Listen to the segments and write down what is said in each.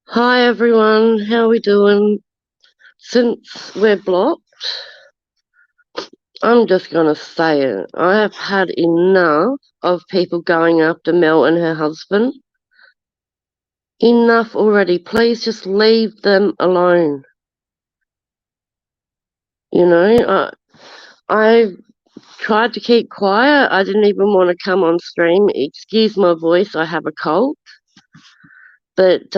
Hi everyone, how we doing? Since we're blocked, I'm just gonna say it. I have had enough of people going after Mel and her husband. Enough already. Please just leave them alone. You know, I tried to keep quiet. I didn't even want to come on stream. Excuse my voice, I have a cold. But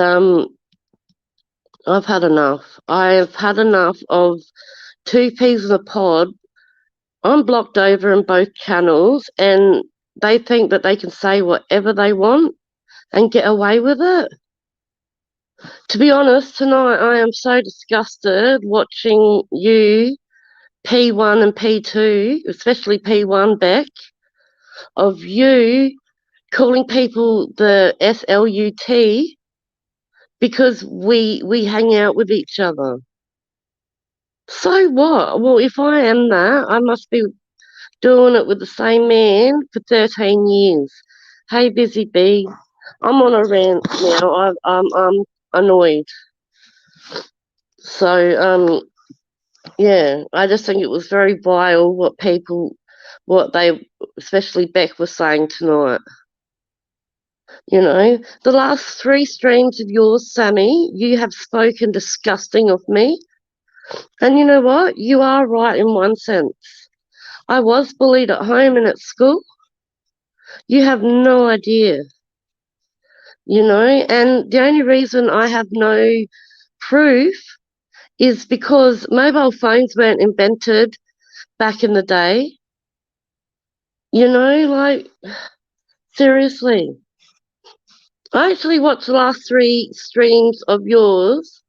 I've had enough. I have had enough of two peas in a pod. I'm blocked over in both channels, and they think that they can say whatever they want and get away with it. To be honest, tonight I am so disgusted watching you, P1 and P2, especially P1 Beck, of you calling people the SLUT because we hang out with each other. So what? Well, if I am that, I must be doing it with the same man for 13 years. Hey, Busy Bee, I'm on a rant now. I'm annoyed. So, yeah, I just think it was very vile what they, especially Beck, was saying tonight. You know, the last three streams of yours, Sammy, you have spoken disgusting of me. And you know what? You are right in one sense. I was bullied at home and at school. You have no idea. And the only reason I have no proof is because mobile phones weren't invented back in the day. Like, seriously. I actually watched the last three streams of yours,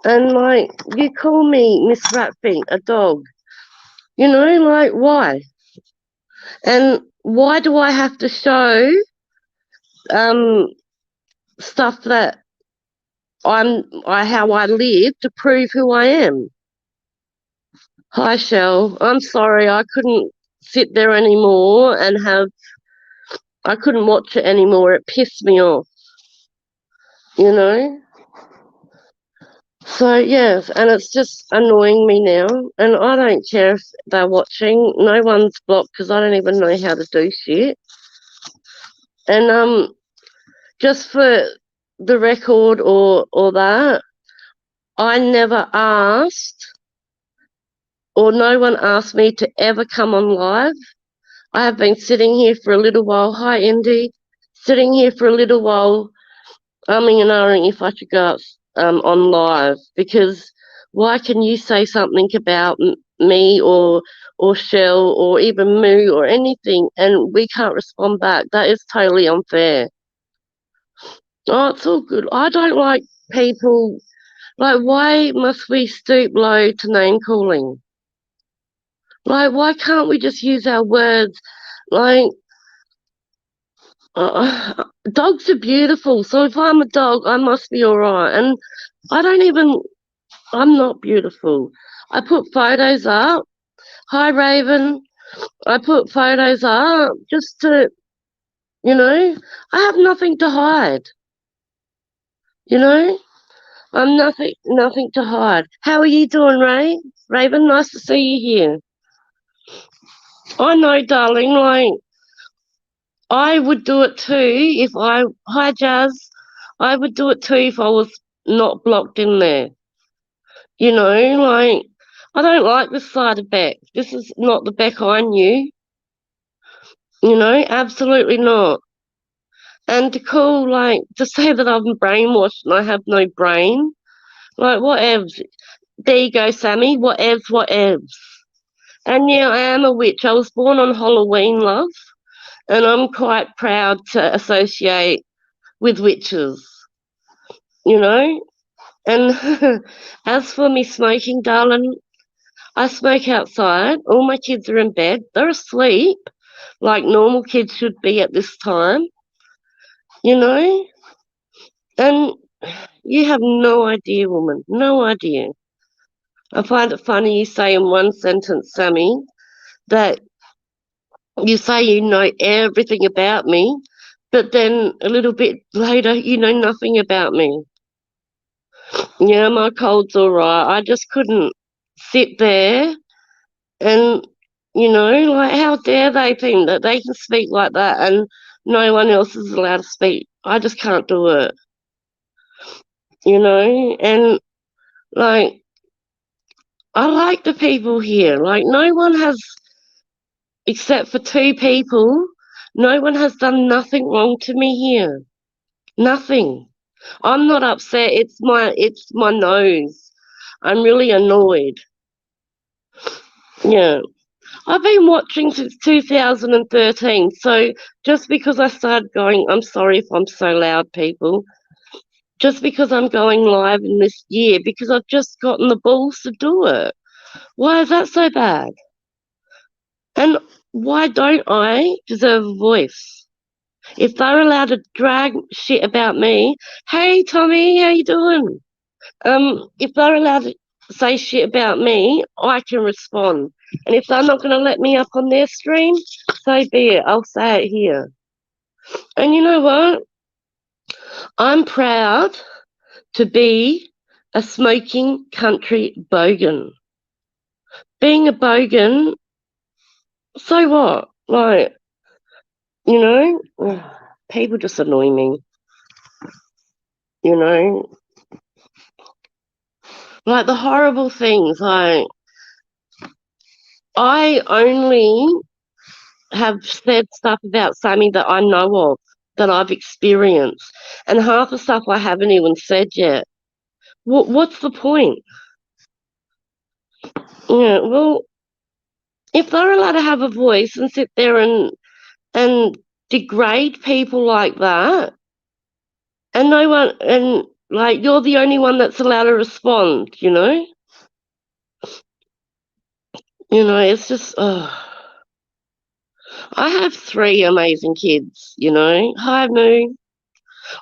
and like, you call me Miss Ratfink, a dog. Like, why? And why do I have to show um stuff that how I live to prove who I am? Hi, Shell. I'm sorry, I couldn't sit there anymore I couldn't watch it anymore. It pissed me off, you know? So, yes, and it's just annoying me now. And I don't care if they're watching. No one's blocked because I don't even know how to do shit. And just for the record or that, I never asked, or no one asked me to ever come on live. I have been sitting here for a little while. Hi, Indy. Sitting here for a little while, umming and ahhing if I should go on live, because why can you say something about me or Shell or even Moo or anything and we can't respond back? That is totally unfair. Oh, it's all good. I don't like people. Like, why must we stoop low to name calling? Like, why can't we just use our words? Like, dogs are beautiful, so if I'm a dog, I must be alright. And I don't even, I'm not beautiful. I put photos up. Hi, Raven. I put photos up just to, you know, I have nothing to hide, you know? I'm nothing to hide. How are you doing, Ray? Raven, nice to see you here. I know, darling, like, I would do it too if hi, Jazz. I would do it too if I was not blocked in there. Like, I don't like this side of Beck. This is not the Beck I knew. Absolutely not. And to say that I'm brainwashed and I have no brain, like, whatevs. There you go, Sammy. Whatevs. And yeah, I am a witch. I was born on Halloween, love, and I'm quite proud to associate with witches, you know? And as for me smoking, darling, I smoke outside. All my kids are in bed. They're asleep, like normal kids should be at this time, you know? And you have no idea, woman. No idea. I find it funny you say in one sentence, Sammy, that you say you know everything about me, but then a little bit later you know nothing about me. Yeah, my cold's all right. I just couldn't sit there and, like, how dare they think that they can speak like that and no one else is allowed to speak. I just can't do it, and, like, I like the people here. Like, no one has, except for two people, no one has done nothing wrong to me here. Nothing. I'm not upset. It's my nose. I'm really annoyed. Yeah. I've been watching since 2013, so just because I started going, I'm sorry if I'm so loud, people, just because I'm going live in this year, because I've just gotten the balls to do it. Why is that so bad? And why don't I deserve a voice? If they're allowed to drag shit about me, hey Tommy, how you doing? If they're allowed to say shit about me, I can respond. And if they're not going to let me up on their stream, so be it. I'll say it here. And you know what? I'm proud to be a smoking country bogan. Being a bogan, so what? Like, people just annoy me, you know? Like the horrible things. Like, I only have said stuff about Sammy that I know of, that I've experienced, and half the stuff I haven't even said yet. What's the point? Yeah, well, if they're allowed to have a voice and sit there and degrade people like that, and no one, and like you're the only one that's allowed to respond, it's just. I have three amazing kids, Hi, Moo.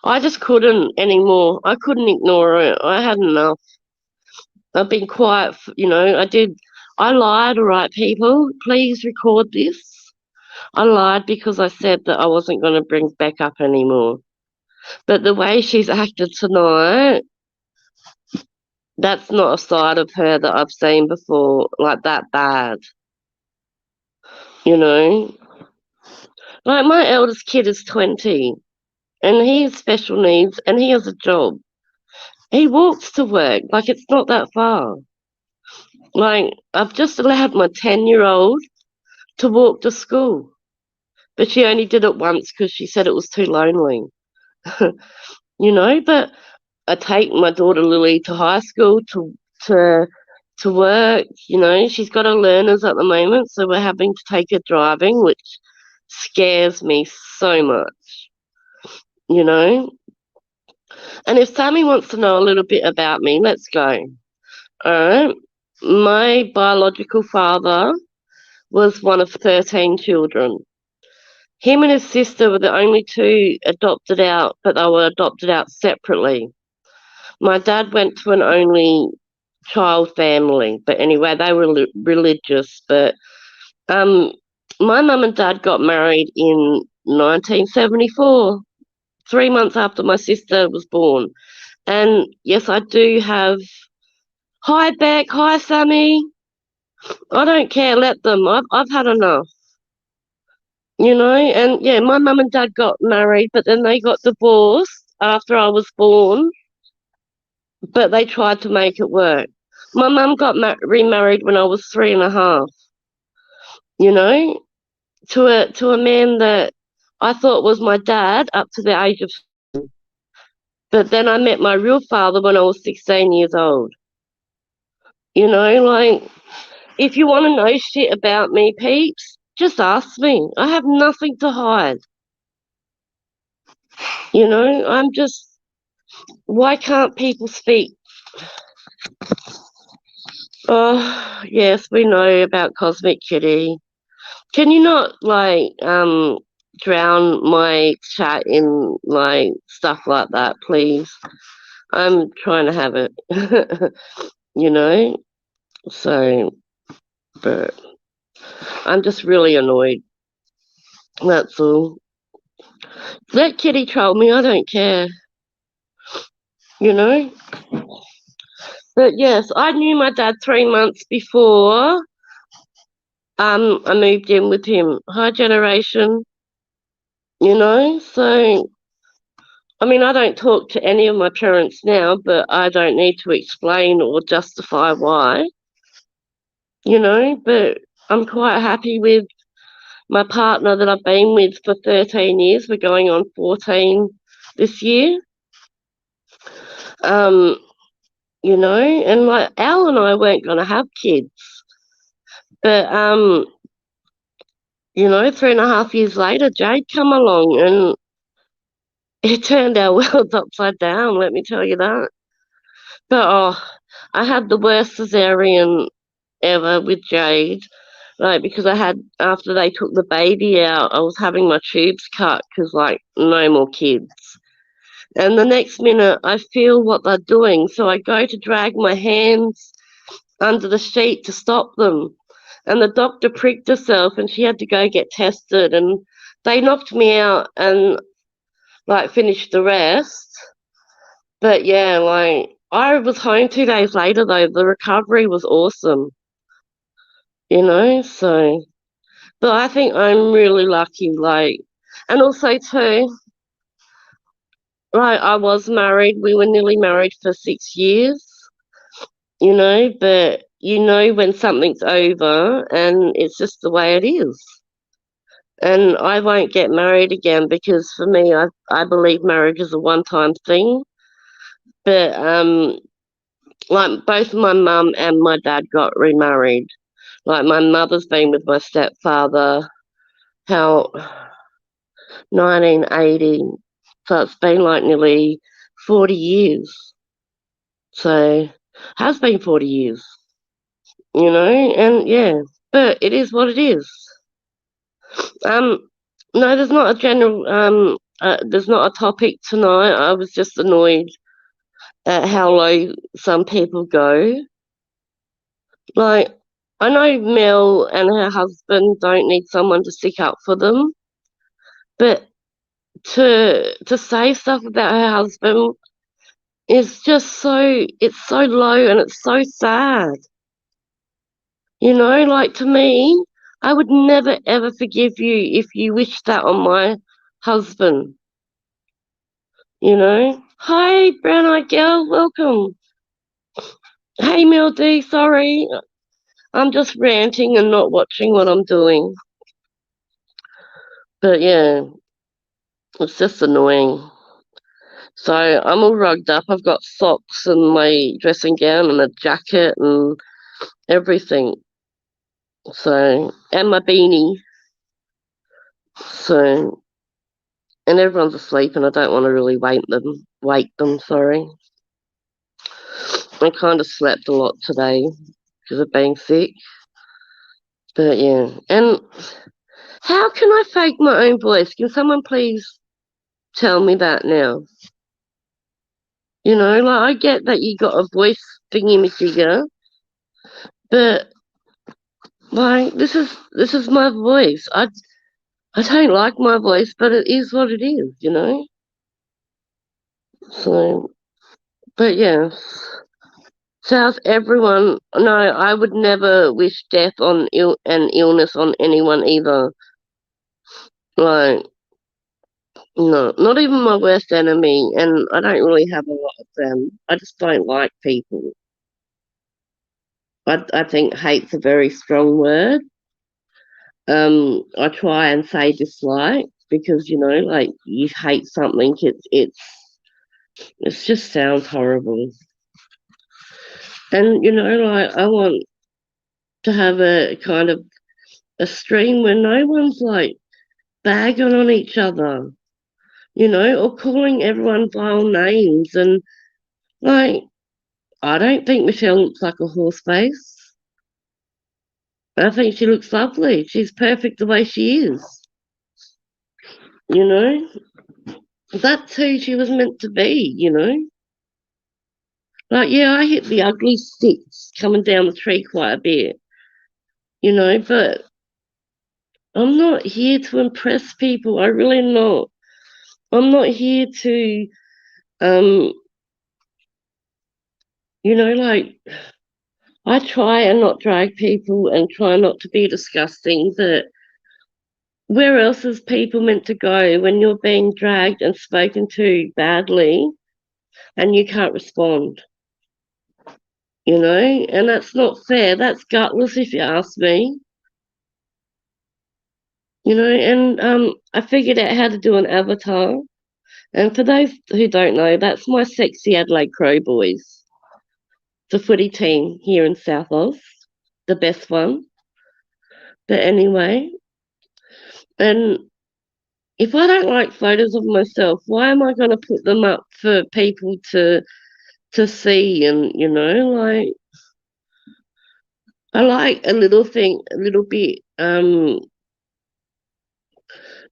I just couldn't anymore. I couldn't ignore it. I had enough. I've been quiet, I lied, all right, people. Please record this. I lied because I said that I wasn't going to bring Beck up anymore. But the way she's acted tonight, that's not a side of her that I've seen before, like that bad, you know? Like, my eldest kid is 20, and he has special needs, and he has a job. He walks to work, like, it's not that far. Like, I've just allowed my 10-year-old to walk to school, but she only did it once because she said it was too lonely, But I take my daughter Lily to high school to to work. She's got her learners at the moment, so we're having to take her driving, which scares me so much, you know. And if Sammy wants to know a little bit about me, let's go. All right. My biological father was one of 13 children. Him and his sister were the only two adopted out, but they were adopted out separately. My dad went to an only child family, but anyway, they were religious. But my mum and dad got married in 1974, 3 months after my sister was born. And yes, I do have. Hi, Beck. Hi, Sammy. I don't care. Let them. I've had enough. And yeah, my mum and dad got married, but then they got divorced after I was born, but they tried to make it work. My mum got remarried when I was 3.5, you know, to a man that I thought was my dad up to the age of, but then I met my real father when I was 16 years old. Like, if you want to know shit about me, peeps, just ask me. I have nothing to hide. I'm just, why can't people speak? Oh, yes, we know about Cosmic Kitty. Can you not, like, drown my chat in, like, stuff like that, please? I'm trying to have it, you know? So, but I'm just really annoyed. That's all. Let Kitty troll me, I don't care. you know. But yes, I knew my dad 3 months before I moved in with him. High generation, you know. So I mean, I don't talk to any of my parents now, but I don't need to explain or justify why, you know. But I'm quite happy with my partner that I've been with for 13 years. We're going on 14 this year. Um, you know, and like Al and I weren't going to have kids, but you know, 3.5 years later, Jade come along, and it turned our world upside down. Let me tell you that. But I had the worst cesarean ever with Jade, like because I had after they took the baby out, I was having my tubes cut because like no more kids. And the next minute, I feel what they're doing, so I go to drag my hands under the sheet to stop them. And the doctor pricked herself, and she had to go get tested. And they knocked me out and like finished the rest. But yeah, like I was home 2 days later though. The recovery was awesome, you know. So, but I think I'm really lucky. Like, and also too, like I was married. We were nearly married for 6 years, you know. But you know when something's over, and it's just the way it is. And I won't get married again because for me, I believe marriage is a one-time thing. But like both my mum and my dad got remarried. Like my mother's been with my stepfather, how 1980. So it's been like nearly 40 years. So has been 40 years, you know, and yeah, but it is what it is. Um, no, there's not a general, there's not a topic tonight. I was just annoyed at how low some people go. Like, I know Mel and her husband don't need someone to stick up for them, but to say stuff about her husband is just so it's so low and it's so sad. You know, like to me, I would never ever forgive you if you wished that on my husband. You know. Hi, brown eyed girl, welcome. Hey, Mildy, sorry, I'm just ranting and not watching what I'm doing. But yeah, it's just annoying. So I'm all rugged up. I've got socks and my dressing gown and a jacket and everything. So and my beanie. So and everyone's asleep and I don't want to really wake them, sorry. I kind of slept a lot today because of being sick. But yeah. And how can I fake my own voice? Can someone please tell me that now? You know, like I get that you got a voice thingy majigger, but like this is my voice. I don't like my voice, but it is what it is, you know? So but yeah. So how's everyone? No, I would never wish death on and illness on anyone either. Like, no, not even my worst enemy, and I don't really have a lot of them. I just don't like people. I think hate's a very strong word. I try and say dislike because you know, like you hate something, it just sounds horrible. And you know, like I want to have a kind of a stream where no one's like bagging on each other, you know, or calling everyone vile names. And like, I don't think Michelle looks like a horse face. I think she looks lovely. She's perfect the way she is, you know. That's who she was meant to be, you know. Like, yeah, I hit the ugly sticks coming down the tree quite a bit, you know, but I'm not here to impress people. I really not. I'm not here to um Like, I try and not drag people and try not to be disgusting, but where else is people meant to go when you're being dragged and spoken to badly and you can't respond? And that's not fair. That's gutless, if you ask me. And I figured out how to do an avatar. And for those who don't know, that's my sexy Adelaide Crow boys, the footy team here in South Oz, the best one. But anyway, and if I don't like photos of myself, why am I going to put them up for people to see? And like, I like a little thing, a little bit.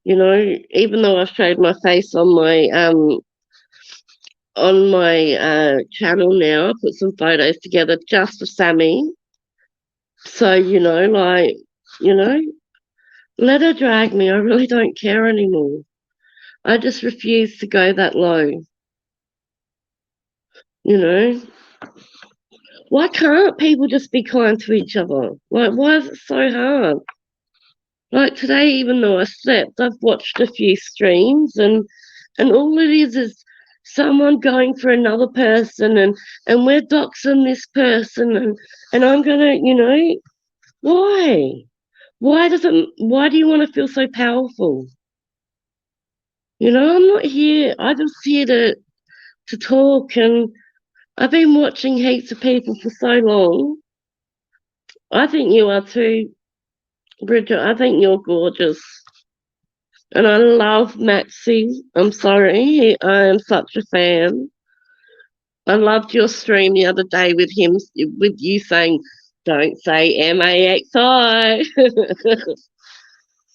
Even though I've showed my face on my channel now, I put some photos together just for Sammy. So like, you know, let her drag me. I really don't care anymore. I just refuse to go that low. You know, why can't people just be kind to each other? Like, why is it so hard? Like today, even though I slept, I've watched a few streams, and all it is someone going for another person, and we're doxing this person, and I'm gonna, why? Why do you want to feel so powerful? I'm not here. I'm just here to talk, and I've been watching heaps of people for so long. I think you are too, Bridget. I think you're gorgeous. And I love Maxi. I'm sorry. I am such a fan. I loved your stream the other day with him, with you saying, don't say MAXI.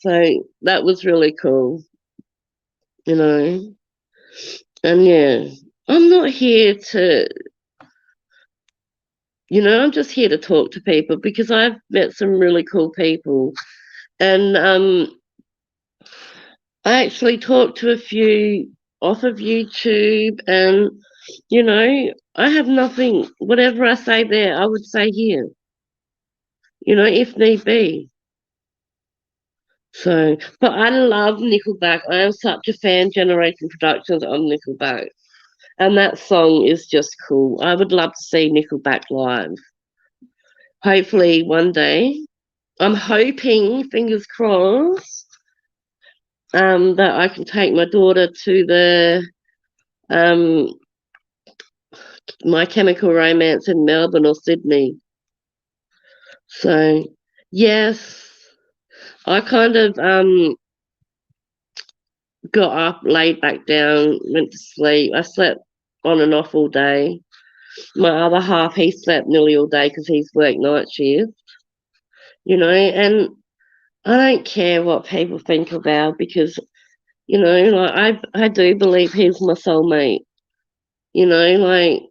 So that was really cool, you know. And yeah, I'm not here to, I'm just here to talk to people because I've met some really cool people. And I actually talked to a few off of YouTube, and I have nothing. Whatever I say there, I would say here. If need be. So, but I love Nickelback. I am such a fan. Generation Productions of Nickelback, and that song is just cool. I would love to see Nickelback live. Hopefully one day. I'm hoping, fingers crossed, that I can take my daughter to the My Chemical Romance in Melbourne or Sydney. So yes, I kind of got up, laid back down, went to sleep. I slept on and off all day. My other half, he slept nearly all day because he's worked night shift. And I don't care what people think about because like I do believe he's my soulmate. Like,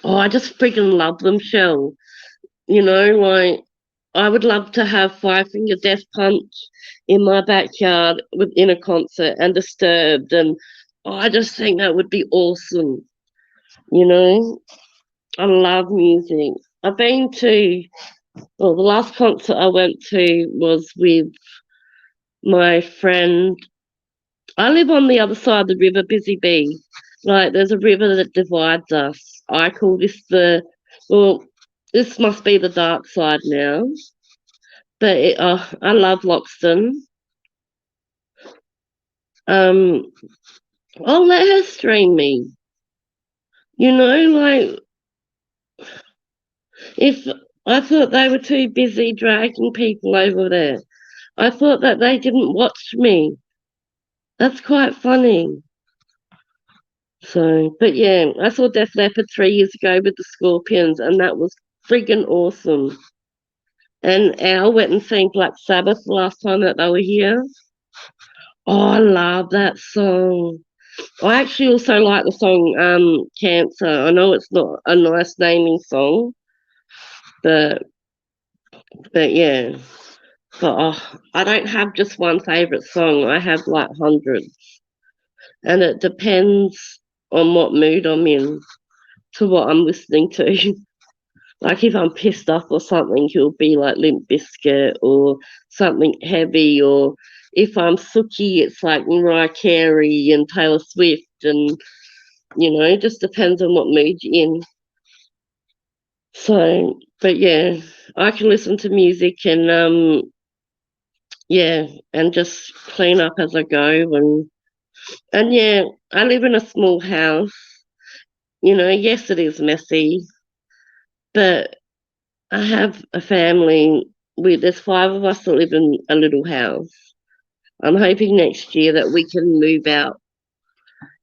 oh, I just freaking love them, Shell. Like, I would love to have Five Finger Death Punch in my backyard in a concert and Disturbed, and I just think that would be awesome. I love music. I've been to, well, the last concert I went to was with my friend. I live on the other side of the river, Busy Bee. Like, there's a river that divides us. I call this well, this must be the dark side now. But I love Loxton. Um, I'll let her stream me. Like, if I thought they were too busy dragging people over there, I thought that they didn't watch me. That's quite funny. So, but yeah, I saw Def Leppard 3 years ago with the Scorpions, and that was friggin' awesome. And Al went and seen Black Sabbath the last time that they were here. Oh, I love that song. I actually also like the song Cancer. I know it's not a nice naming song, but yeah. But I don't have just one favourite song. I have like hundreds. And it depends on what mood I'm in. to what I'm listening to. Like if I'm pissed off or something, he'll be like Limp Bizkit or something heavy. Or if I'm sooky, it's like Mariah Carey and Taylor Swift, and it just depends on what mood you're in. So, but yeah, I can listen to music and yeah, and just clean up as I go, and yeah, I live in a small house. Yes, it is messy, but I have a family. There's 5 of us that live in a little house. I'm hoping next year that we can move out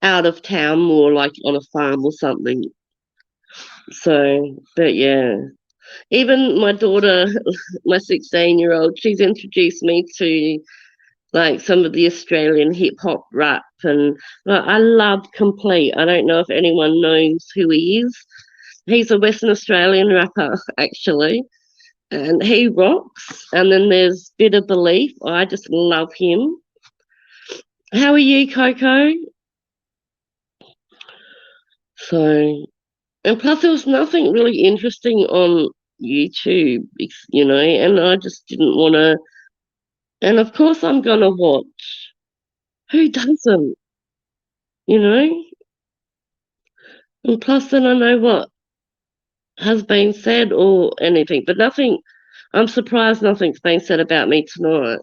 of town more, like on a farm or something. So, but yeah, even my daughter, my 16-year-old, she's introduced me to like some of the Australian hip hop rap, and like, I love Complete. I don't know if anyone knows who he is. He's a Western Australian rapper, actually, and he rocks. And then there's Bitter Belief. I just love him. How are you, Coco? So, and plus, there was nothing really interesting on YouTube, and I just didn't want to. And of course, I'm going to watch. Who doesn't, you know? And plus, then I know what has been said or anything, but nothing. I'm surprised nothing's been said about me tonight.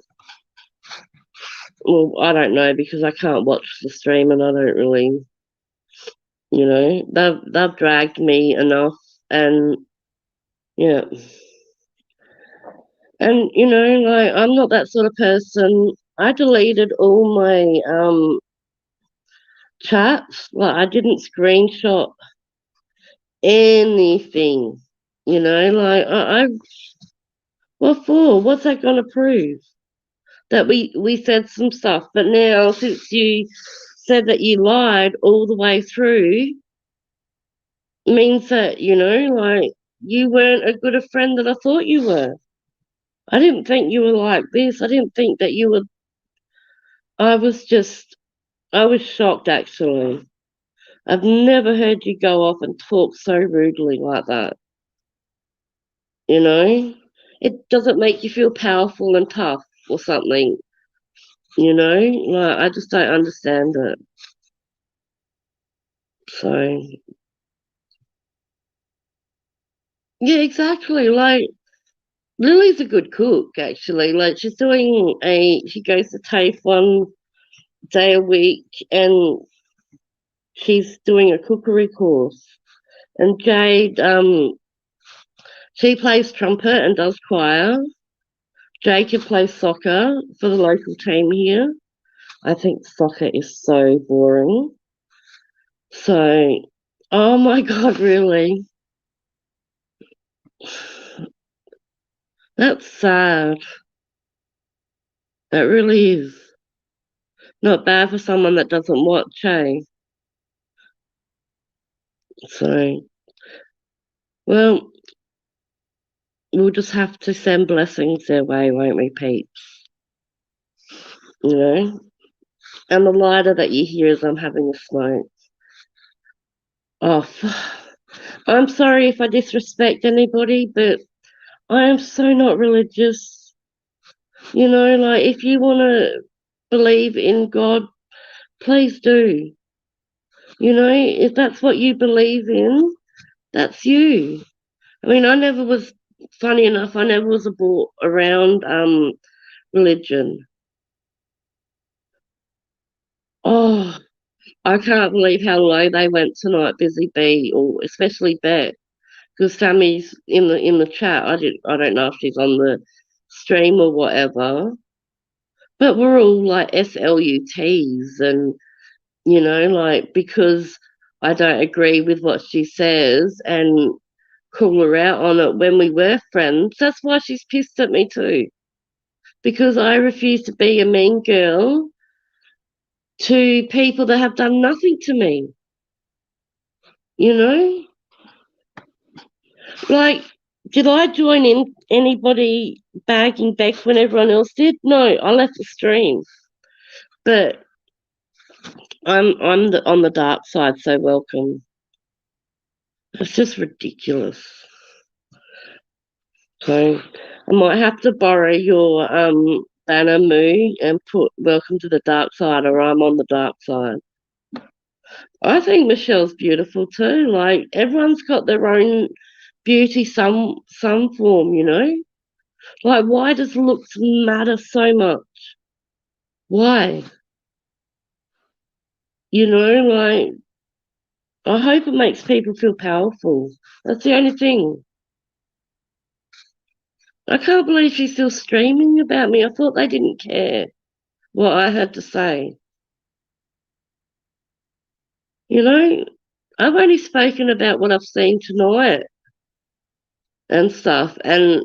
Well, I don't know because I can't watch the stream and I don't really, they've dragged me enough, and yeah. And like I'm not that sort of person. I deleted all my chats. Like I didn't screenshot anything. Like I what for? What's that gonna prove? That we said some stuff, but now since you said that you lied all the way through, means that like you weren't as good a friend that I thought you were. I didn't think you were like this. I didn't think that you were. I was just I was shocked, actually. I've never heard you go off and talk so rudely like that. You know, it doesn't make you feel powerful and tough or something. Like I just don't understand it. So yeah, exactly. Like Lily's a good cook, actually. Like she goes to TAFE 1 day a week, and she's doing a cookery course. And Jade, she plays trumpet and does choir. Jacob plays soccer for the local team here. I think soccer is so boring. So, oh my God, really? That's sad. That really is. Not bad for someone that doesn't watch, eh? So, well, we'll just have to send blessings their way, won't we, Pete? You know? And the lighter that you hear is I'm having a smoke. Oh, I'm sorry if I disrespect anybody, but I am so not religious. Like if you want to believe in God, please do. If that's what you believe in, that's you. I mean, I never was, funny enough, I never was brought around religion. Oh, I can't believe how low they went tonight, Busy Bee, or especially Bet, because Sammy's in the chat. I don't know if she's on the stream or whatever, but we're all like SLUTs, and like because I don't agree with what she says and call her out on it when we were friends. That's why she's pissed at me too, because I refuse to be a mean girl to people that have done nothing to me. You know, like, did I join in anybody bagging Beck when everyone else did? No, I left the stream, but I'm on the dark side, so welcome. It's just ridiculous. So I might have to borrow your banner, Moo, and put "Welcome to the Dark Side" or "I'm on the Dark Side." I think Michelle's beautiful too. Like everyone's got their own beauty, some form, you know. Like why does looks matter so much? Why? You know, like I hope it makes people feel powerful. That's the only thing. I can't believe she's still streaming about me. I thought they didn't care what I had to say. You know, I've only spoken about what I've seen tonight and stuff, and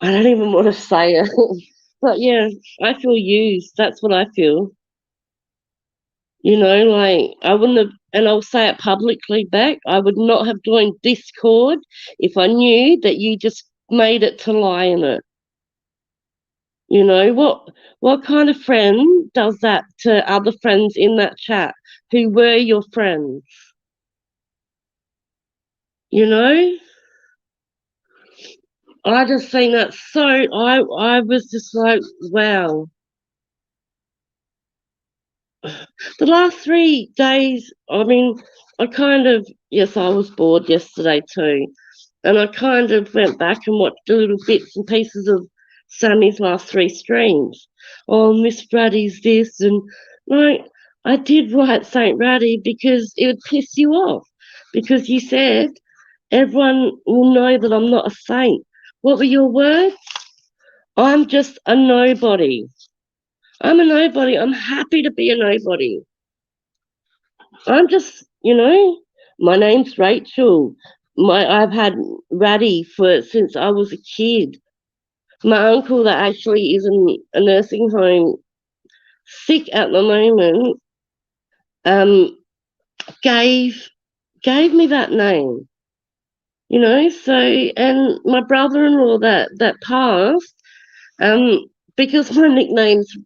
I don't even want to say it. But yeah, I feel used. That's what I feel. You know, like I wouldn't have, and I'll say it publicly back, I would not have joined Discord if I knew that you just made it to lie in it. You know, what kind of friend does that to other friends in that chat who were your friends? You know? I just seen that so I was just like, wow. The last 3 days, I mean, I kind of yes, I was bored yesterday too. And I kind of went back and watched the little bits and pieces of Sammy's last 3 streams. Oh, Miss Ruddy's this and like I did write Saint Ruddy because it would piss you off. Because you said everyone will know that I'm not a saint. What were your words? I'm just a nobody. I'm a nobody. I'm happy to be a nobody. I'm just, you know, my name's Rachel. I've had Ratty for since I was a kid. My uncle that actually is in a nursing home, sick at the moment, um, gave me that name. You know, so and my brother-in-law that passed, um, because my nickname's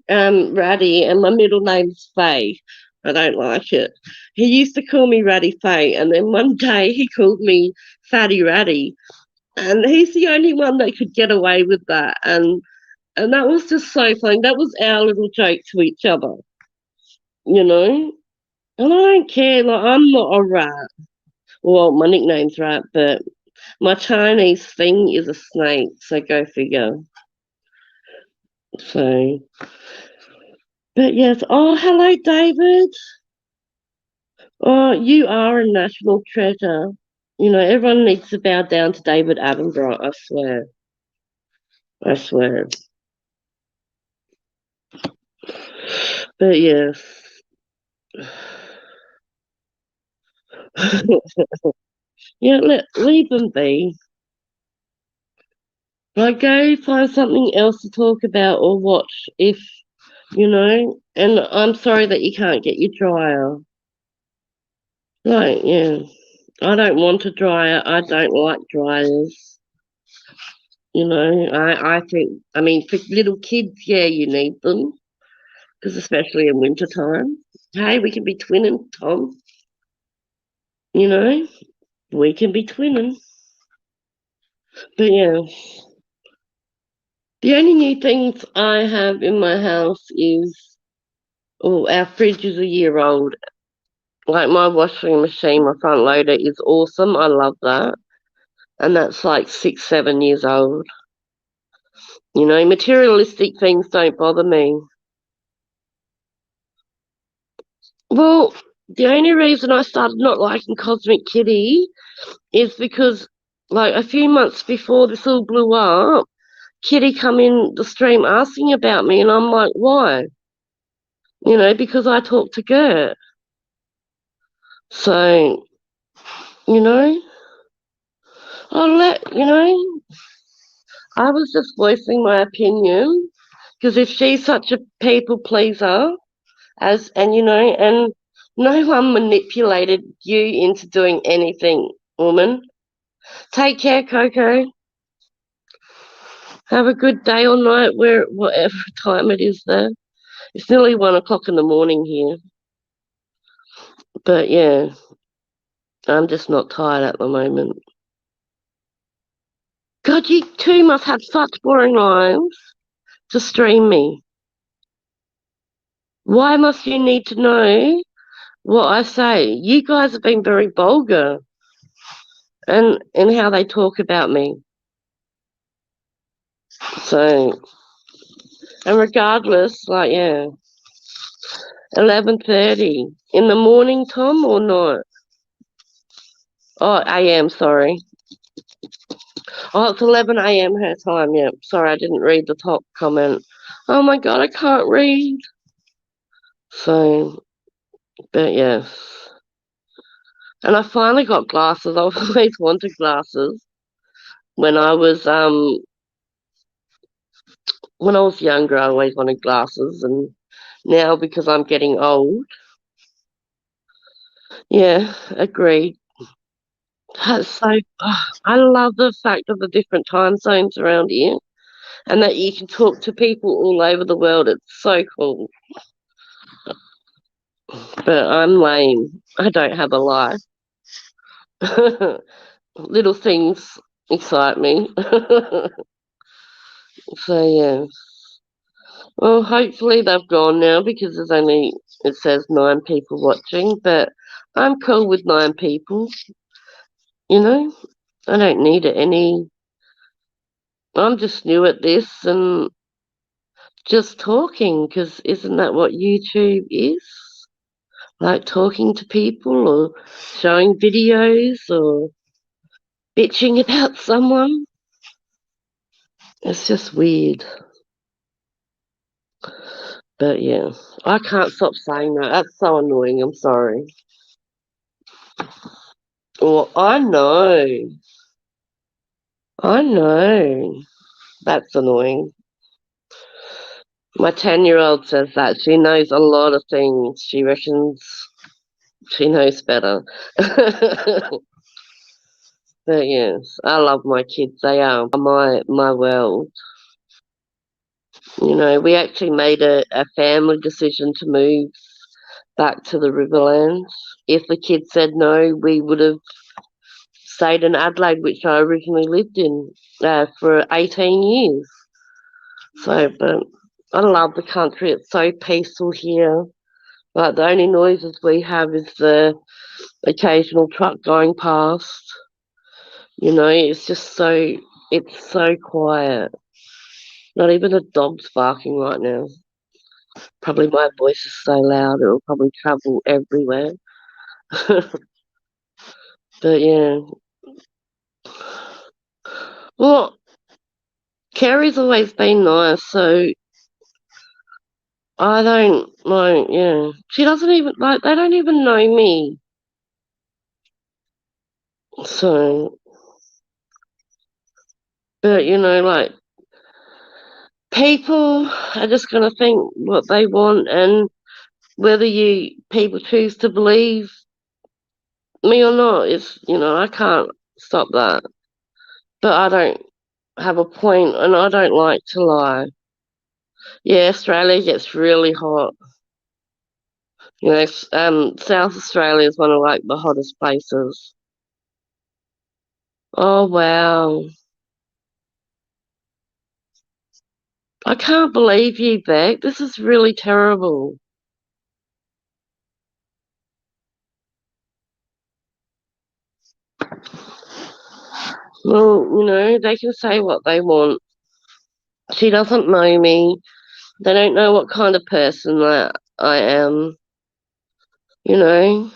Ratty and my middle name's Faye. I don't like it. He used to call me Ratty Faye, and then one day he called me Fatty Ratty, and he's the only one that could get away with that. And that was just so funny. That was our little joke to each other, you know. And I don't care. Like I'm not a rat. Well, my nickname's Rat, but my Chinese thing is a snake. So go figure. So, but yes. Oh, hello, David. Oh, you are a national treasure. You know, everyone needs to bow down to David Attenborough, I swear. I swear. But yes. Yeah, leave them be. Like, go find something else to talk about or watch if, you know, and I'm sorry that you can't get your dryer. Like, yeah. I don't want a dryer. I don't like dryers. You know, I think, I mean, for little kids, yeah, you need them. Because especially in winter time. Hey, we can be twinning, Tom. You know, we can be twinning. But yeah, the only new things I have in my house is, oh, our fridge is a year old. Like my washing machine, my front loader is awesome. I love that. And that's like 6, 7 years old. You know, materialistic things don't bother me. Well, the only reason I started not liking Cosmic Kitty is because, like, a few months before this all blew up, Kitty come in the stream asking about me, and I'm like, why? You know, because I talk to Gert. So, you know, you know, I was just voicing my opinion because if she's such a people pleaser, and you know, and no one manipulated you into doing anything, woman. Take care, Coco. Have a good day or night, whatever time it is there. It's nearly 1 o'clock in the morning here. But yeah. I'm just not tired at the moment. God, you two must have such boring lives to stream me. Why must you need to know what I say? You guys have been very vulgar and in how they talk about me. So, and regardless, like, yeah, 11:30 in the morning, Tom, or not? Oh, AM, sorry. Oh, it's 11 AM her time, yeah. Sorry, I didn't read the top comment. Oh my god, I can't read. So, but yes. And I finally got glasses. I've always wanted glasses when I was when I was younger. I always wanted glasses, and now because I'm getting old, yeah, agreed. That's so. I love the fact of the different time zones around here, and that you can talk to people all over the world. It's so cool. But I'm lame. I don't have a life. Little things excite me. So yeah. Well, hopefully they've gone now because there's only it says 9 people watching, but I'm cool with 9 people. You know, I don't need it any. I'm just new at this and just talking because isn't that what YouTube is? Like talking to people or showing videos or bitching about someone. It's just weird. But yeah, I can't stop saying that. That's so annoying. I'm sorry. Well, I know. I know. That's annoying. My 10-year-old says that. She knows a lot of things. She reckons she knows better. But yes, I love my kids. They are my world. You know, we actually made a family decision to move back to the Riverlands. If the kids said no, we would have stayed in Adelaide, which I originally lived in for 18 years. So, but I love the country. It's so peaceful here. Like the only noises we have is the occasional truck going past. You know, it's so quiet. Not even a dog's barking right now. Probably my voice is so loud it'll probably travel everywhere. But yeah. Well, Kerry's always been nice, so I don't like, yeah. She doesn't even, like, they don't even know me. So, but you know, like, people are just going to think what they want, and whether people choose to believe me or not, is, you know, I can't stop that. But I don't have a point, and I don't like to lie. Yeah, Australia gets really hot. You know, South Australia is one of like the hottest places. Oh wow. I can't believe you, Beck. This is really terrible. Well, you know, they can say what they want. She doesn't know me. They don't know what kind of person that I am, you know.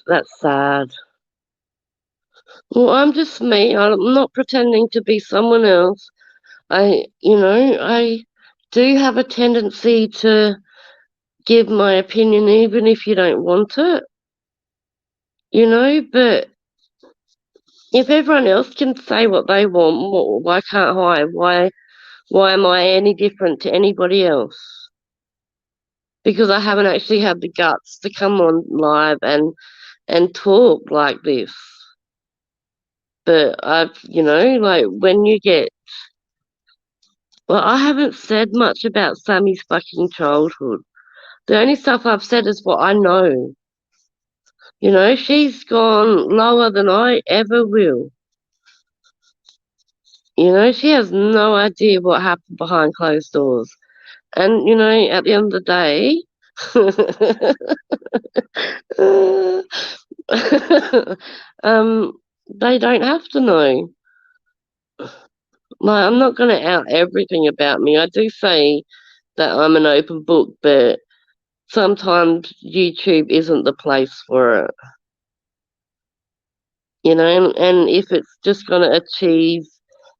That's sad. Well, I'm just me. I'm not pretending to be someone else. I do have a tendency to give my opinion even if you don't want it, you know, but if everyone else can say what they want, why can't I? Why am I any different to anybody else? Because I haven't actually had the guts to come on live and talk like this. But I've, you know, like when you get Well, I haven't said much about Sammy's fucking childhood. The only stuff I've said is what I know. You know, she's gone lower than I ever will. You know, she has no idea what happened behind closed doors. And, you know, at the end of the day, they don't have to know. Like, I'm not going to out everything about me. I do say that I'm an open book, but sometimes YouTube isn't the place for it. You know, and if it's just going to achieve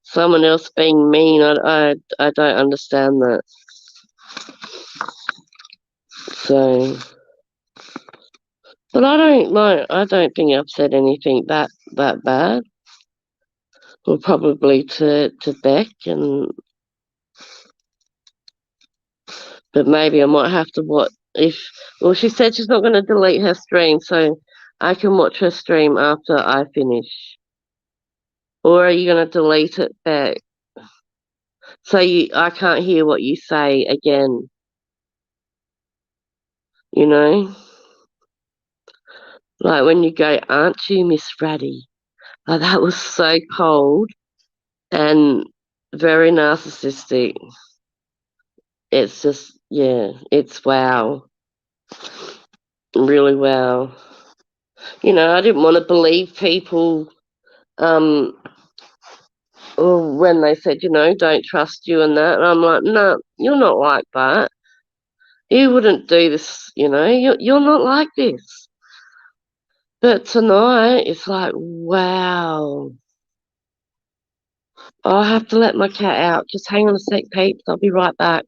someone else being mean, I don't understand that. So, but I don't think I've said anything that bad. Well, probably to Beck, and but maybe I might have to watch if. Well, she said she's not going to delete her stream, so I can watch her stream after I finish. Or are you going to delete it back so I can't hear what you say again? You know, like when you go, "Aren't you Miss Ratty?" Oh, that was so cold and very narcissistic. It's just, yeah, it's wow. Really wow. You know, I didn't want to believe people um, when they said, you know, don't trust you and that. And I'm like, no, you're not like that. You wouldn't do this, you know, you're not like this. But tonight, it's like, wow. I'll have to let my cat out. Just hang on a sec, peeps. I'll be right back.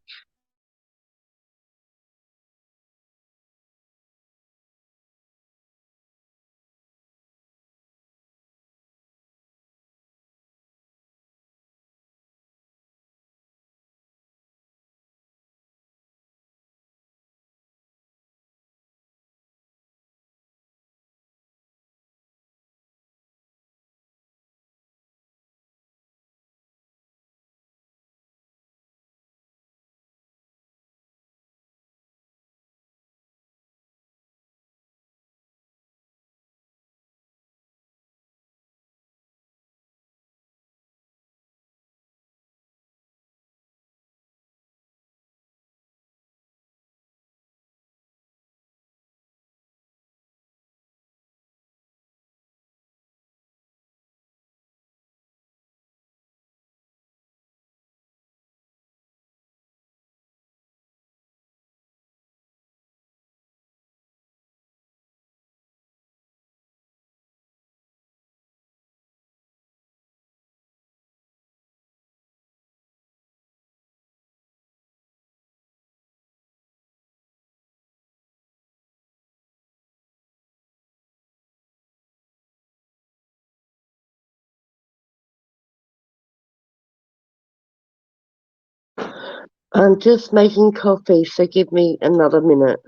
I'm just making coffee, so give me another minute.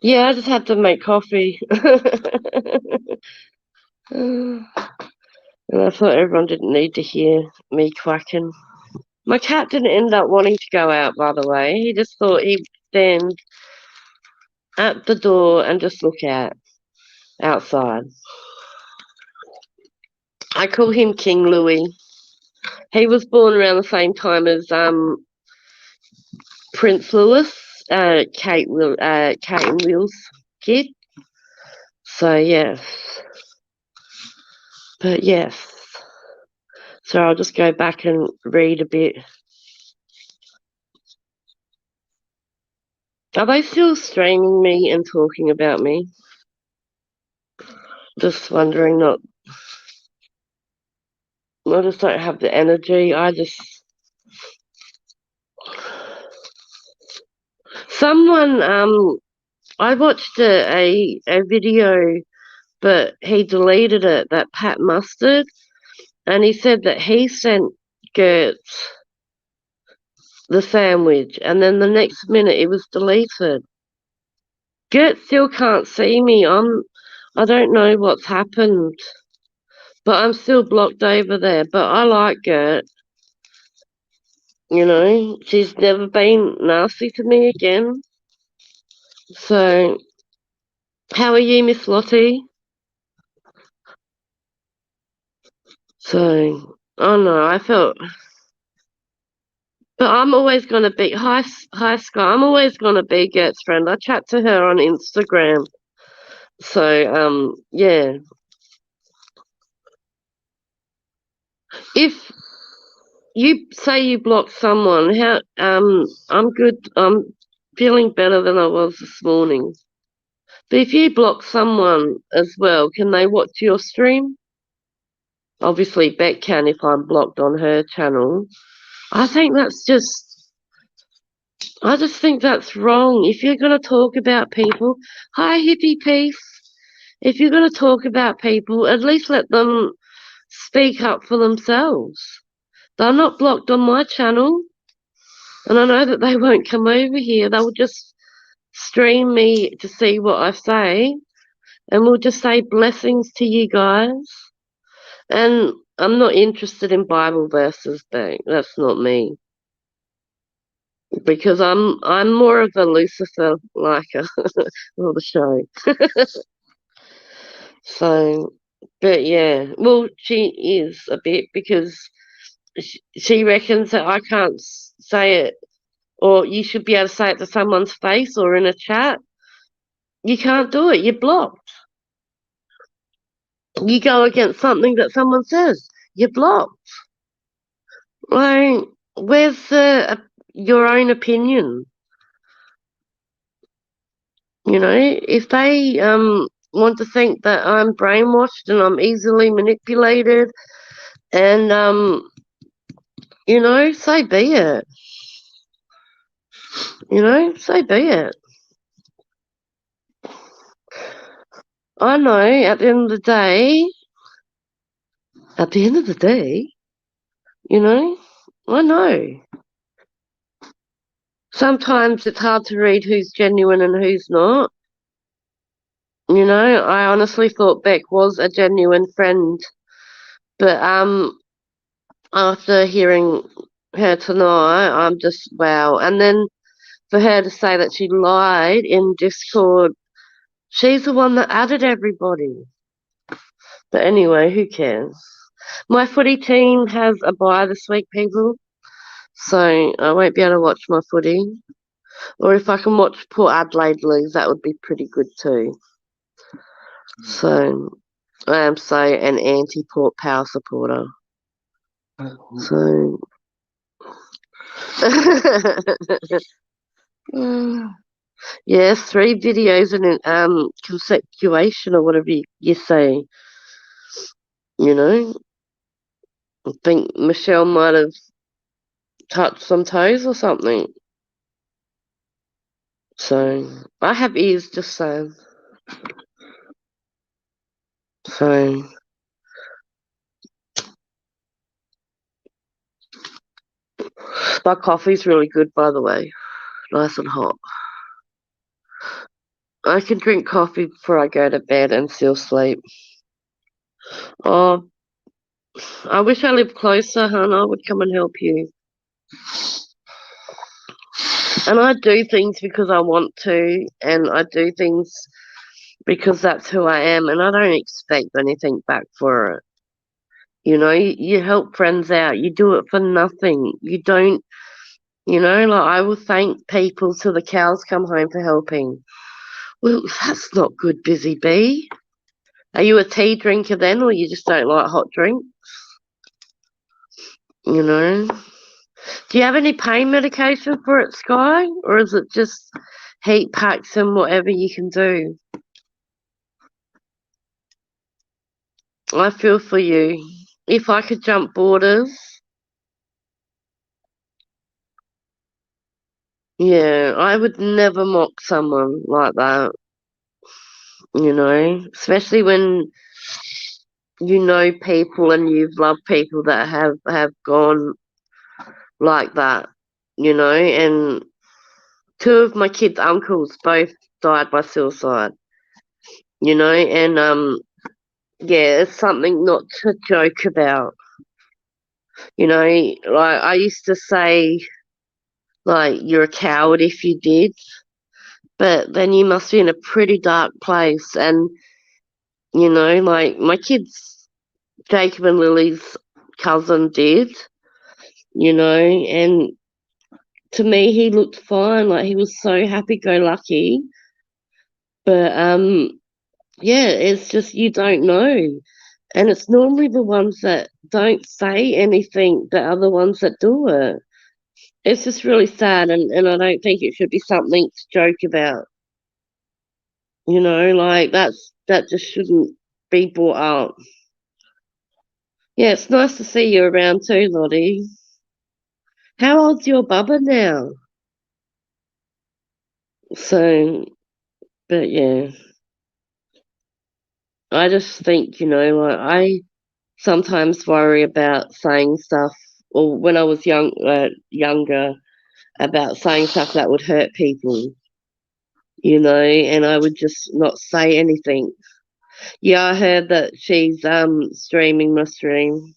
Yeah, I just had to make coffee. And I thought everyone didn't need to hear me quacking. My cat didn't end up wanting to go out, by the way. He just thought he'd stand at the door and just look out outside. I call him King Louis. He was born around the same time as Prince Louis, Kate and Will's kid. So yes, but yes. So I'll just go back and read a bit. Are they still streaming me and talking about me? Just wondering. Not. I just don't have the energy. Someone I watched a video, but he deleted it. That Pat Mustard, and he said that he sent Gert the sandwich, and then the next minute it was deleted. Gert still can't see me. I don't know what's happened, but I'm still blocked over there. But I like Gert. You know, she's never been nasty to me again. So, how are you, Miss Lottie? So, oh no, I felt, but I'm always gonna be hi Sky. I'm always gonna be Gert's friend. I chat to her on Instagram. So, yeah. If you say you block someone, how I'm good. I'm feeling better than I was this morning. But if you block someone as well, can they watch your stream? Obviously, Beck can if I'm blocked on her channel. I think that's just, I just think that's wrong. If you're going to talk about people, hi, hippie peace. If you're going to talk about people, at least let them speak up for themselves. They're not blocked on my channel, and I know that they won't come over here. They'll just stream me to see what I say, and we'll just say blessings to you guys. And I'm not interested in Bible verses, but that's not me. Because I'm more of a Lucifer liker of the show. So, but yeah, well, she is a bit because she reckons that I can't say it, or you should be able to say it to someone's face or in a chat. You can't do it. You're blocked. You go against something that someone says. You're blocked. Like, where's your own opinion? You know, if they want to think that I'm brainwashed and I'm easily manipulated, and you know, so be it. You know, so be it. I know. At the end of the day, you know, I know. Sometimes it's hard to read who's genuine and who's not. You know, I honestly thought Beck was a genuine friend, but after hearing her tonight, I'm just wow. And then for her to say that she lied in Discord, she's the one that added everybody. But anyway, who cares? My footy team has a bye this week, people, so I won't be able to watch my footy. Or if I can watch Port Adelaide lose, that would be pretty good too. So I am so an anti-Port Power supporter. So yes, 3 videos in consecution or whatever you say. You know, I think Michelle might have touched some toes or something. So I have ears, just saying. So my coffee's really good, by the way, nice and hot. I can drink coffee before I go to bed and still sleep. Oh, I wish I lived closer, hon. I would come and help you. And I do things because I want to, and I do things because that's who I am, and I don't expect anything back for it. You help friends out. You do it for nothing. You don't, like I will thank people till the cows come home for helping. Well, that's not good, busy bee. Are you a tea drinker then, or you just don't like hot drink? You know? Do you have any pain medication for it, Sky? Or is it just heat packs and whatever you can do? I feel for you. If I could jump borders, yeah, I would never mock someone like that, especially when you know people and you've loved people that have gone like that, and two of my kids' uncles both died by suicide, and yeah, it's something not to joke about. Like I used to say, like, you're a coward if you did, but then you must be in a pretty dark place. And, like my kids, Jacob and Lily's cousin did, and to me, he looked fine. Like, he was so happy go lucky. But, yeah, it's just you don't know. And it's normally the ones that don't say anything that are the ones that do it. It's just really sad, and I don't think it should be something to joke about. Like that just shouldn't be brought up. Yeah, it's nice to see you around too, Lottie. How old's your bubba now? So, but yeah, I just think, like I sometimes worry about saying stuff, or when I was younger, about saying stuff that would hurt people, and I would just not say anything. Yeah, I heard that she's streaming my stream.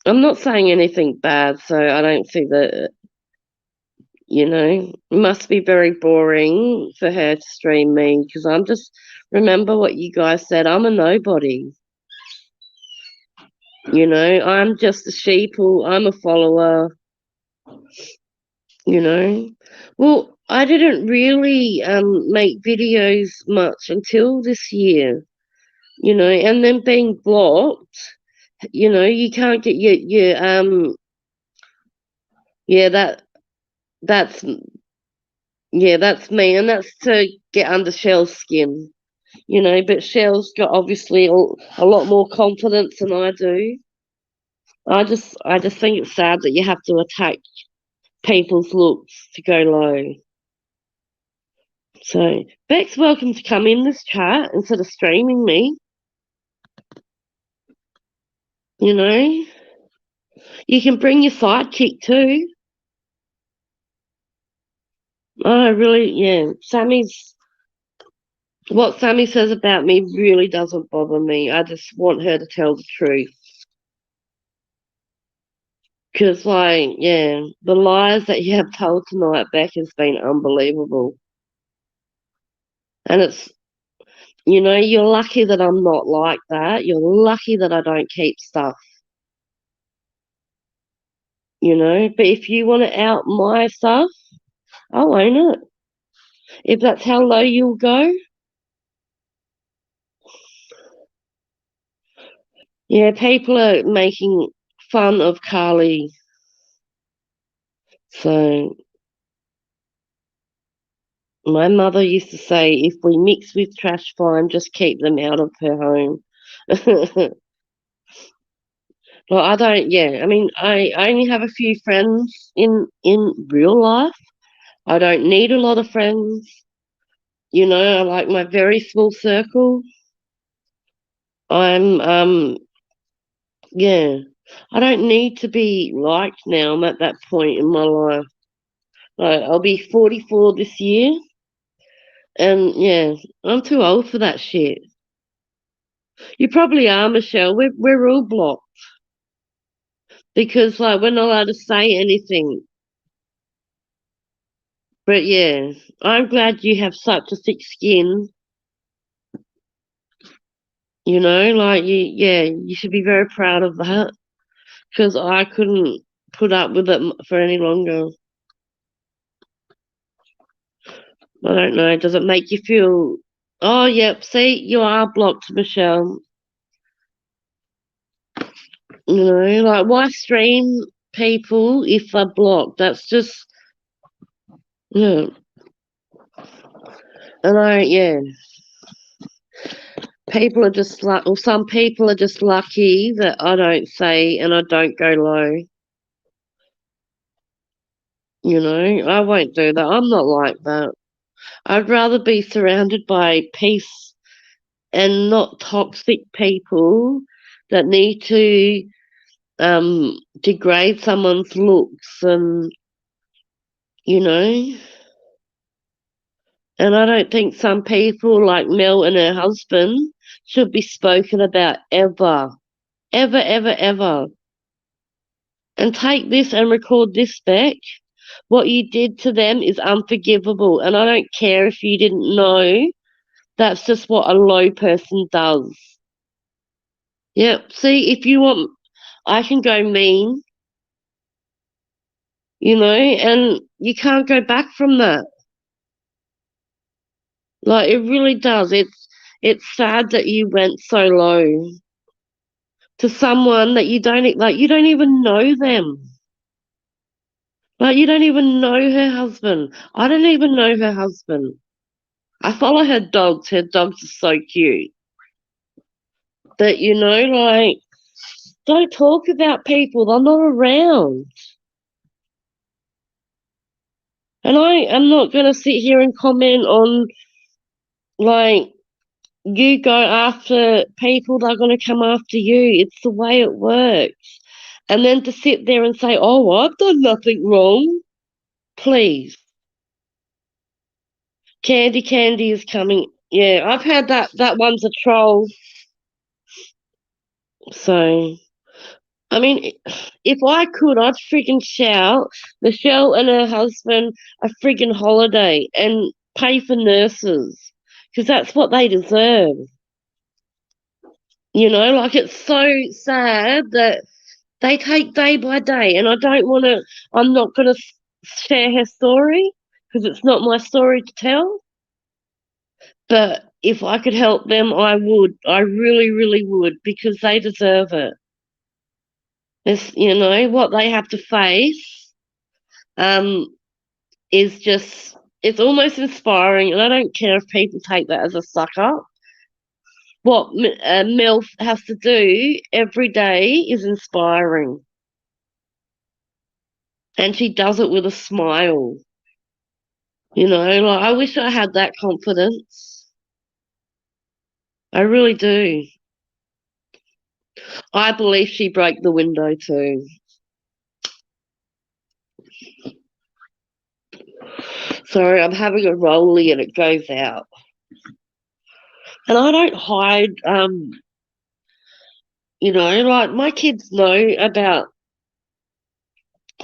I'm not saying anything bad, so I don't see that, it must be very boring for her to stream me because I'm just, remember what you guys said, I'm a nobody. I'm just a sheeple, I'm a follower, you know. Well, I didn't really make videos much until this year, and then being blocked, you can't get your yeah, that's that's me, and that's to get under Shell's skin, but Shell's got obviously a lot more confidence than I do. I just think it's sad that you have to attack people's looks to go low. So Beck's welcome to come in this chat instead of streaming me. You know, you can bring your sidekick too. Oh, really? Yeah. What Sammy says about me really doesn't bother me. I just want her to tell the truth. Because, like, yeah, the lies that you have told tonight, Beck, has been unbelievable. And it's, you're lucky that I'm not like that. You're lucky that I don't keep stuff, But if you want to out my stuff, I'll own it. If that's how low you'll go. Yeah, people are making fun of Carly. So my mother used to say, if we mix with trash, fine, just keep them out of her home. Well, I don't. Yeah, I mean, I only have a few friends in real life. I don't need a lot of friends. I like my very small circle. I'm yeah. I don't need to be liked now. I'm at that point in my life. Like, I'll be 44 this year, and yeah, I'm too old for that shit. You probably are, Michelle. We're all blocked because like we're not allowed to say anything. But yeah, I'm glad you have such a thick skin. You know, like yeah, you should be very proud of that because I couldn't put up with it for any longer. I don't know. Does it make you feel? Oh, yep. See, you are blocked, Michelle. You know, like why stream people if they're blocked? That's just yeah. And yeah, people are just like, or some people are just lucky that I don't say and I don't go low. You know, I won't do that. I'm not like that. I'd rather be surrounded by peace and not toxic people that need to degrade someone's looks and you know. And I don't think some people like Mel and her husband should be spoken about ever, ever, ever, ever. And take this and record this back. What you did to them is unforgivable. And I don't care if you didn't know. That's just what a low person does. Yep. See, if you want, I can go mean, you know, and you can't go back from that. Like it really does. It's sad that you went so low to someone that you don't like. You don't even know them. Like you don't even know her husband. I don't even know her husband. I follow her dogs. Her dogs are so cute. But you know, like don't talk about people. They're not around. And I am not going to sit here and comment on, like, you go after people, they're going to come after you. It's the way it works. And then to sit there and say, oh, I've done nothing wrong. Please. Candy is coming. Yeah, I've had that. That one's a troll. So, I mean, if I could, I'd friggin' shout Michelle and her husband a friggin' holiday and pay for nurses because that's what they deserve. You know, like it's so sad that they take day by day, and I don't want to, I'm not going to share her story because it's not my story to tell. But if I could help them, I would. I really, really would because they deserve it. It's, you know, what they have to face um, is just, it's almost inspiring. And I don't care if people take that as a sucker. What Mel has to do every day is inspiring. And she does it with a smile. You know, like I wish I had that confidence. I really do. I believe she broke the window too. Sorry, I'm having a rolly and it goes out. And I don't hide, you know, like my kids know about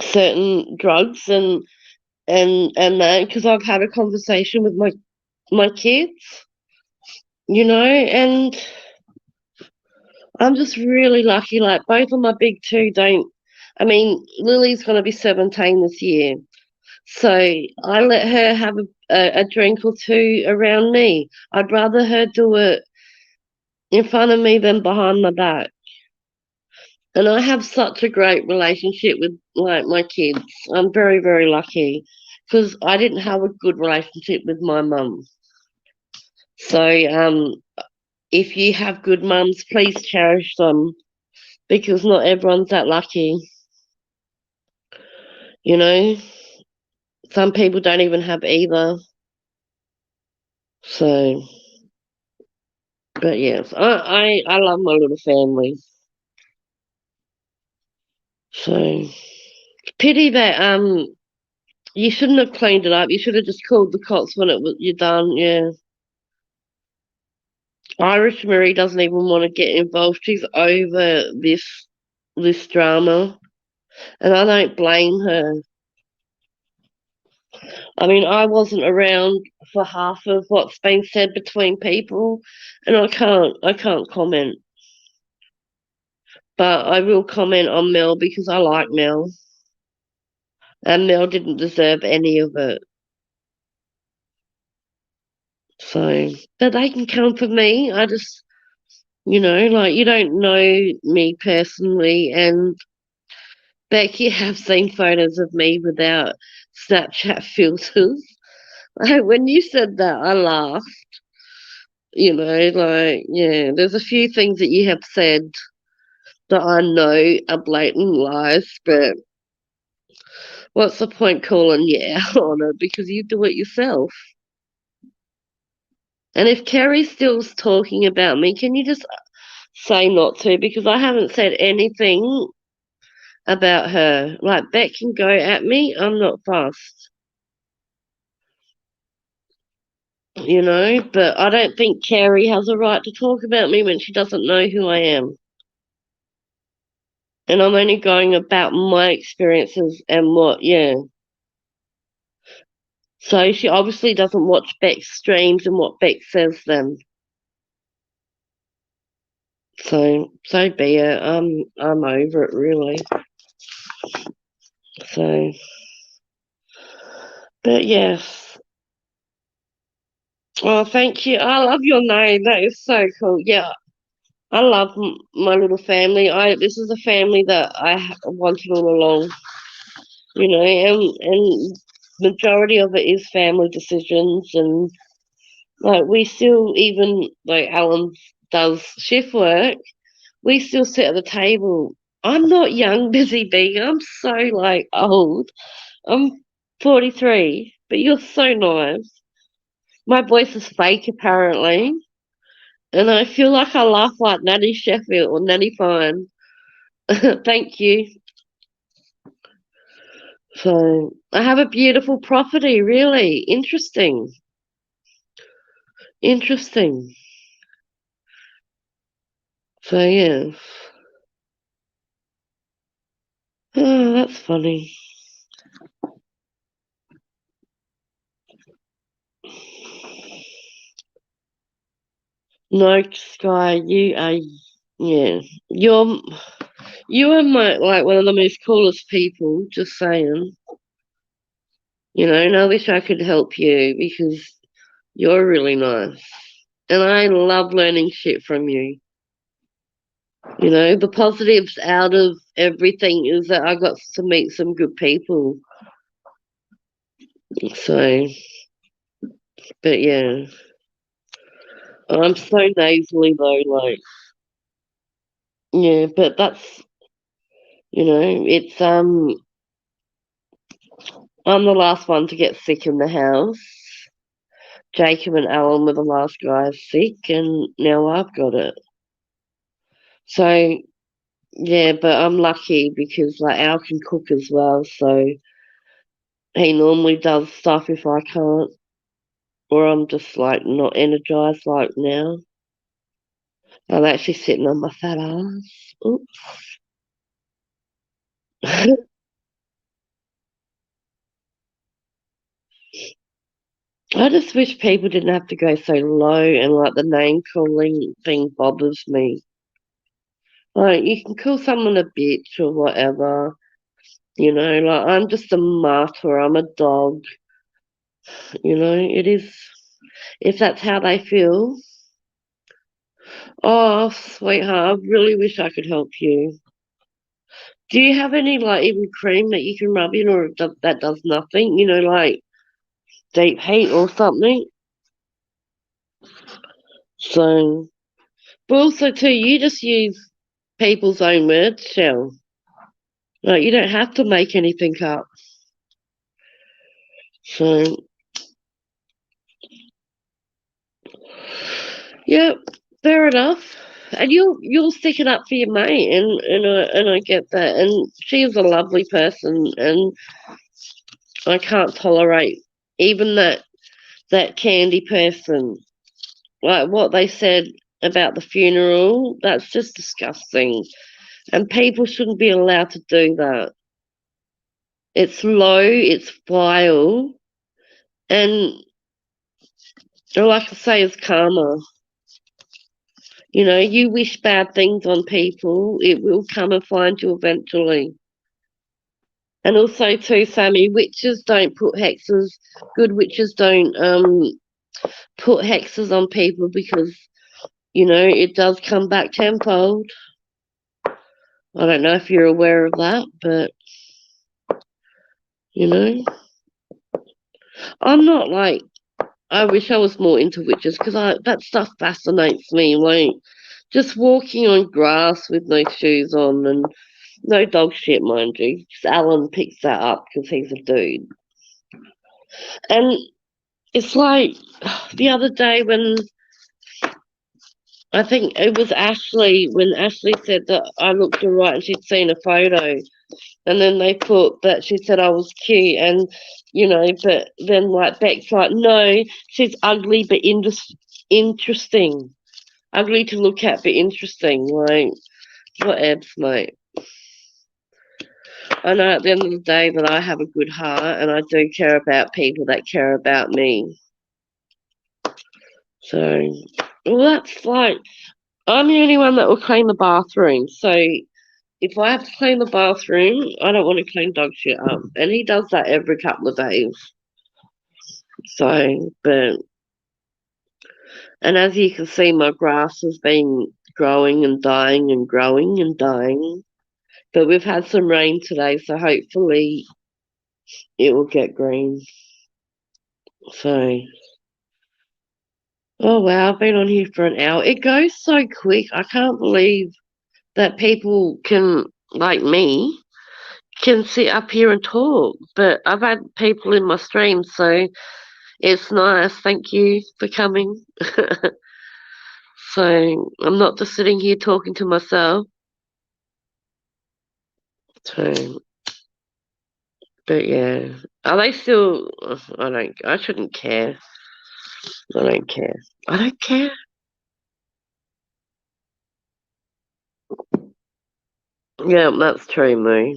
certain drugs and that because I've had a conversation with my kids, you know, and I'm just really lucky. Like both of my big two don't. I mean, Lily's going to be 17 this year, so I let her have a drink or two around me. I'd rather her do it in front of me than behind my back. And I have such a great relationship with like my kids. I'm very, very lucky because I didn't have a good relationship with my mum. So if you have good mums, please cherish them because not everyone's that lucky. You know, some people don't even have either. So, but yes, I love my little family. So pity that You shouldn't have cleaned it up. You should have just called the cops when you're done. Yeah. Irish Marie doesn't even want to get involved. She's over this drama, and I don't blame her. I mean, I wasn't around for half of what's been said between people, and I can't comment. But I will comment on Mel because I like Mel, and Mel didn't deserve any of it. So, but they can come for me. I just, like you don't know me personally, and Becky have seen photos of me without Snapchat filters. When you said that, I laughed. Yeah, there's a few things that you have said that I know are blatant lies, but what's the point calling you out on it because you do it yourself? And if Kerry's still talking about me, can you just say not to? Because I haven't said anything about her. Like, Beck can go at me, I'm not fussed. But I don't think Kerry has a right to talk about me when she doesn't know who I am. And I'm only going about my experiences and yeah. So she obviously doesn't watch Beck's streams and what Beck says then. So be it. I'm over it really. So, but yes. Oh, thank you. I love your name. That is so cool. Yeah, I love my little family. This is a family that I wanted all along. And majority of it is family decisions, and like we still, even like Alan does shift work, we still sit at the table. I'm not young, busy bee. I'm so like old. I'm 43, but you're so nice. My voice is fake apparently, and I feel like I laugh like Natty Sheffield or Natty Fine. Thank you. So I have a beautiful property, really interesting. Interesting. So yeah. Oh, that's funny. No, Sky, yeah, you are like one of the most coolest people. Just saying, and I wish I could help you because you're really nice, and I love learning shit from you. The positives out of everything is that I got to meet some good people. So, but yeah, I'm so nasally though, like, yeah, but that's, it's, I'm the last one to get sick in the house. Jacob and Alan were the last guys sick, and now I've got it. So, yeah, but I'm lucky because, like, Al can cook as well, so he normally does stuff if I can't, or I'm just, like, not energized like now. I'm actually sitting on my fat ass. Oops. I just wish people didn't have to go so low and like the name calling thing bothers me. Like you can call someone a bitch or whatever, like I'm just a martyr, I'm a dog, it is if that's how they feel. Oh, sweetheart, I really wish I could help you. Do you have any like even cream that you can rub in or that does nothing, like deep heat or something? So, but also too, you just use people's own words, Shell. Like you don't have to make anything up. So, yeah, fair enough. And you'll stick it up for your mate, and I get that. And she is a lovely person, and I can't tolerate even that candy person. Like what they said about the funeral, that's just disgusting. And people shouldn't be allowed to do that. It's low, it's vile, and all I can say is karma. You know, you wish bad things on people, it will come and find you eventually. And also, too, Sammy, witches don't put hexes. Good witches don't put hexes on people because it does come back tenfold. I don't know if you're aware of that, but you know, I'm not like. I wish I was more into witches because that stuff fascinates me. Like just walking on grass with no shoes on and no dog shit, mind you. 'Cause Alan picks that up because he's a dude. And it's like the other day when I think it was Ashley, when Ashley said that I looked alright and she'd seen a photo. And then they put that she said I was cute, and but then like Beck's like, no, she's ugly but interesting. Ugly to look at but interesting. Like, what ebs, mate? I know at the end of the day that I have a good heart and I do care about people that care about me. So, well, that's like, I'm the only one that will clean the bathroom. So, if I have to clean the bathroom, I don't want to clean dog shit up. And he does that every couple of days. So, and as you can see, my grass has been growing and dying and growing and dying. But we've had some rain today, so hopefully it will get green. So, oh wow, I've been on here for an hour. It goes so quick. I can't believe that people can, like me, can sit up here and talk. But I've had people in my stream, so it's nice. Thank you for coming. So I'm not just sitting here talking to myself. So, but yeah, are they still? I don't. I shouldn't care. I don't care. I don't care. Yeah, that's true, Moo.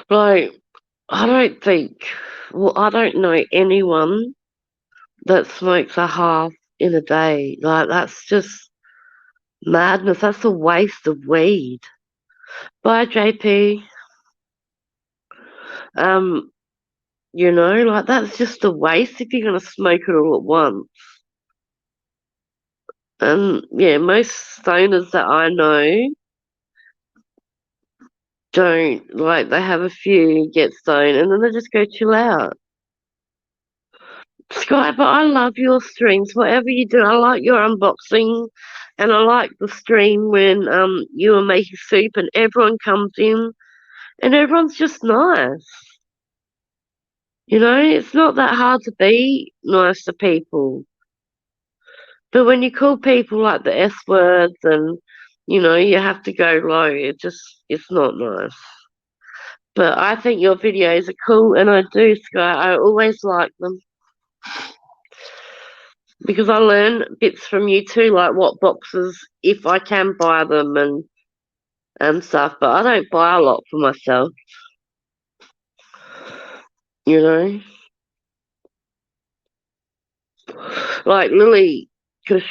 Like, I don't think. Well, I don't know anyone that smokes a half in a day. Like, that's just madness. That's a waste of weed. Bye, JP. Um, like that's just a waste if you're gonna smoke it all at once. And yeah, most stoners that I know don't like they have a few, get stoned, and then they just go chill out. Sky, but I love your streams. Whatever you do, I like your unboxing, and I like the stream when you are making soup and everyone comes in and everyone's just nice. It's not that hard to be nice to people. But when you call people like the S words and you have to go low, it's not nice. But I think your videos are cool, and I do, Sky. I always like them because I learn bits from you too, like what boxes, if I can buy them and stuff. But I don't buy a lot for myself, you know. Like Lily, because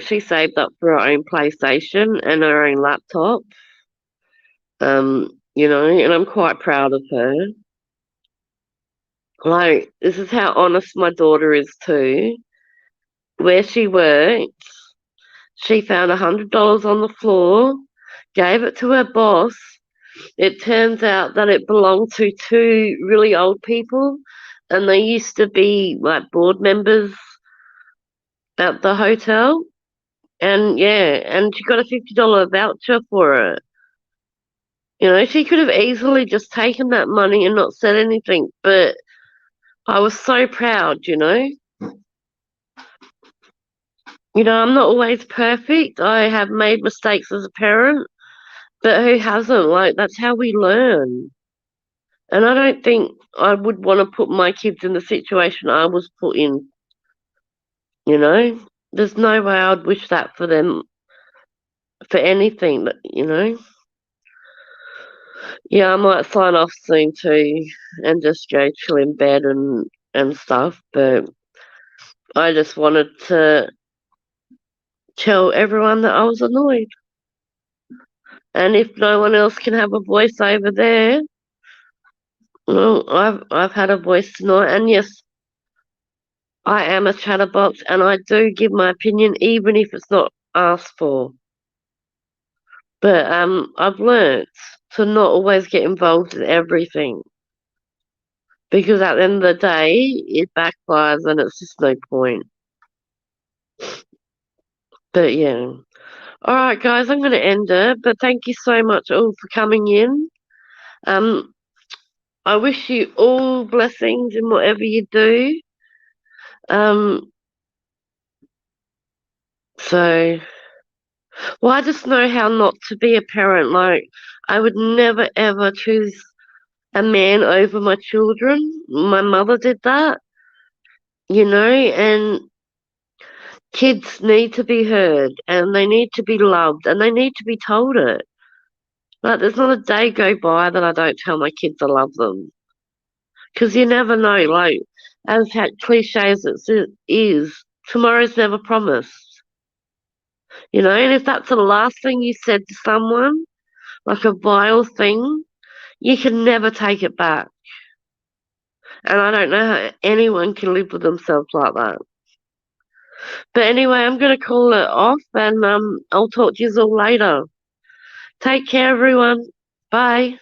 she saved up for her own PlayStation and her own laptop. And I'm quite proud of her. Like, this is how honest my daughter is too. Where she works, she found $100 on the floor, gave it to her boss. It turns out that it belonged to two really old people, and they used to be like board members at the hotel. And yeah, and she got a $50 voucher for it. She could have easily just taken that money and not said anything, but I was so proud. I'm not always perfect. I have made mistakes as a parent, But who hasn't? Like, that's how we learn. And I don't think I would want to put my kids in the situation I was put in, you know? There's no way I'd wish that for them for anything, but. Yeah, I might sign off soon too and just go chill in bed and stuff, but I just wanted to tell everyone that I was annoyed. And if no one else can have a voice over there, well, I've had a voice tonight, and yes, I am a chatterbox, and I do give my opinion, even if it's not asked for. But I've learnt to not always get involved in everything because at the end of the day, it backfires, and it's just no point. But yeah. All right, guys, I'm going to end it. But thank you so much all for coming in. Um, I wish you all blessings in whatever you do. Um, so, well, I just know how not to be a parent. Like, I would never ever choose a man over my children. My mother did that, and kids need to be heard and they need to be loved and they need to be told it. Like, there's not a day go by that I don't tell my kids I love them. Because you never know, like, as cliche as it is, tomorrow's never promised. And if that's the last thing you said to someone, like a vile thing, you can never take it back. And I don't know how anyone can live with themselves like that. But anyway, I'm going to call it off and I'll talk to you all later. Take care, everyone. Bye.